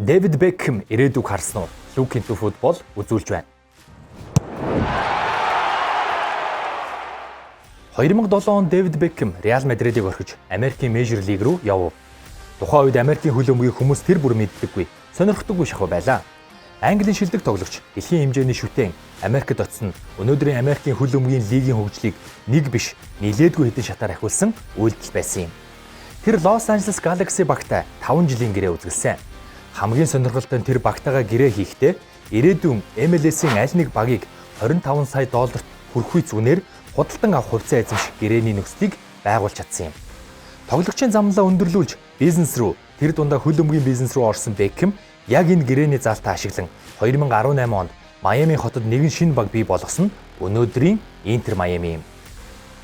Дэвид Бекхэм ирээдүг харсан уу? Look into football үзүүлж байна. 2007 онд Дэвид Бекхэм Реал Мадридыг орхиж Америкийн Мейжер лиг рүү явв. Тухайн үед Америкийн хөлбөмбөгийг хүмүүс тэр бүр мэддэггүй, сонирхдаггүй шахав байлаа. Английн шилдэг тоглогч дэлхийн хэмжээний шүтээн Америкт очсон өнөөдрийн Америкийн хөлбөмбөгийн лигийн хөгжлийг нэг биш, нилээдгүй хэдэн шатаар ахиулсан үйлдэл байсан юм. Тэр Лос Анжелес Галакси багтай 5 жилийн гэрээ үзгэлсэн. Хамгийн сонирхолтой нь тэр багтаага гэрээ хийхдээ ирээдүйн MLS-ийн аль нэг багийг $25 сая хүрэх зүүнээр худалдан авах хувьцаа эзэмших гэрээний нөхцөлийг байгуулж чадсан юм. Тоглогчийн замналаа өндөрлүүлж бизнес рүү, тэр дундаа хөлбөмбөгийн бизнес рүү орсон Бекхэм яг энэ гэрээний заалтаа ашиглан 2018 онд Майами хотод нэгэн шинэ баг бий болгосон нь өнөөдрийн Интер Майами юм.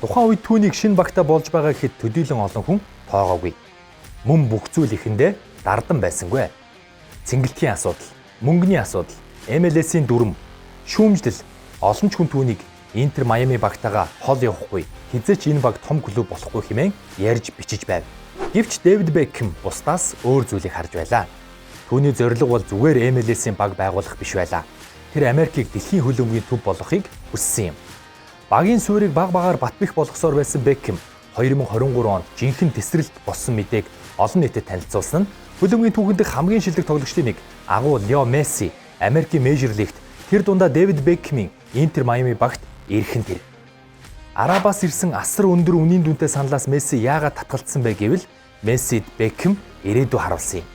Тухайн үед түүнийг шинэ багтаа болж байгаа гэхэд төдийлөн олон хүн тоогоогүй. Мөн бүх зүйл ихэндээ дардан байсангүй. Цэнгэлтгийн асуудал, мөнгөний асуудал, MLS-ийн дүрм, шүүмжлэл, олон ч хүн түүнийг Интер Майами багтаага хол явахгүй, хизээч энэ баг том клуб болохгүй хэмээн ярьж бичиж байв. Гэвч Дэвид Бекхэм бусдаас өөр зүйлийг харж байлаа. Түүний зорилго бол зүгээр MLS-ийн баг байгуулах биш байлаа. Тэр Америкийг дэлхийн хөлбөмбөгийн төв болгохыг хүссэн юм. Багийн суурийг баг багаар батбих болгосоор байсан Бекхэм 2023 онд жинхэнэ тесрэлт болсон мэдээг олон нийтэд танилцуулсан нь хөлбөмбөгийн түүхэн дэх хамгийн шилдэг тоглогчдын нэг агуу Лео Месси Америкийн Мейжер лигт тэр дундаа Дэвид Бекхэмийн Интер Майами багт ирэх нь тэр. Арабаас ирсэн асар өндөр үнийн дүнтэй саналаас Месси яагаад татгалцсан бэ гэвэл Мессид Бекхэм ирээдүй харуулсан юм.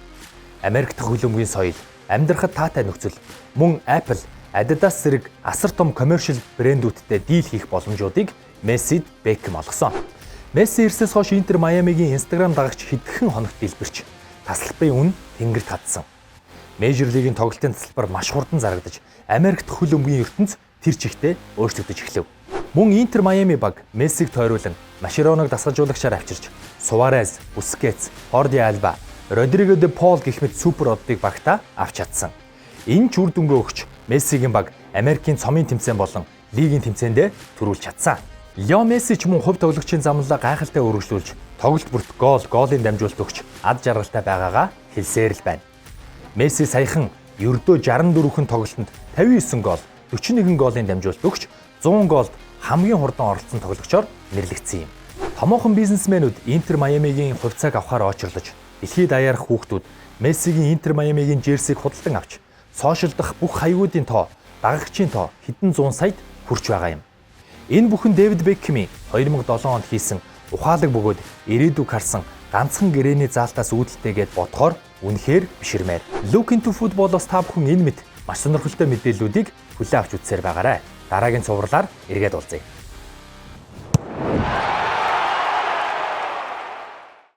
Америк дахь хөлбөмбөгийн соёл, амьдрахад таатай нөхцөл, мөн Apple, Adidas зэрэг асар том commercial брэндүүдтэй дийл хийх боломжуудыг Мессид Бекхэм олгосон. Месси ирсээс хойш Интер Майамигийн Instagram дагагч хэдхэн хоногт дэлбэрч тасалбарын үн тэнгэрт хадсан. Мейжер лигийн тоглолтын тасалбар маш хурдан зарагдаж, Америкт хөлбөмбөгийн ертөнц тэр чигтээ өөрчлөгдөж эхлэв. Мөн Интер Майами баг Мессиг тойруулан Машероног дасгалжуулагчаар авчирч, Суварез, Бускетс, Хорди Альба, Родриго де Пол гэх мэт супер одыг багтаа авч чадсан. Энэ ч үр дүнгээ өгч Мессигийн баг Америкийн цомын тэмцээн болон лигийн тэмцээндээ төрүүлж чадсан. Лео Месси ч мөн хувь тоглогчийн замналаа гайхалтай өргөжлүүлж, тоглолт бүрт голын дамжуулалт өгч ад жаргалтай байгаагаа хэлсээр л байна. Месси саяхан ердөө 64 тоглолтод 59 гол, 41 голын дамжуулалт өгч 100 голд хамгийн хурдан оролцсон тоглогчоор нэрлэгдсэн юм. Томоохон бизнесмэнүүд Интер Майамигийн хувьцааг авахаар очрлож, дэлхийд даяарх хүүхдүүд Мессигийн Интер Майамигийн жерсийг худалдан авч, сошиал дахь бүх хаягуудын тоо, дагагчийн тоо хэдэн зуун саяд хүрч байгаа юм. Энэ бүхэн Дэвид Бекхэмийн 2007 онд хийсэн ухаалаг бөгөөд ирээдүг харсан ганцхан гэрээний заалтаас үүдэлтэйгээд бодохоор үнэхээр биширмээр. Look into football-оос та бүхэн энэ мэт маш сонирхолтой мэдээллүүдийг хүлээн авч үзсээр байгаарай. Дараагийн цувралаар эргээд уулзъя.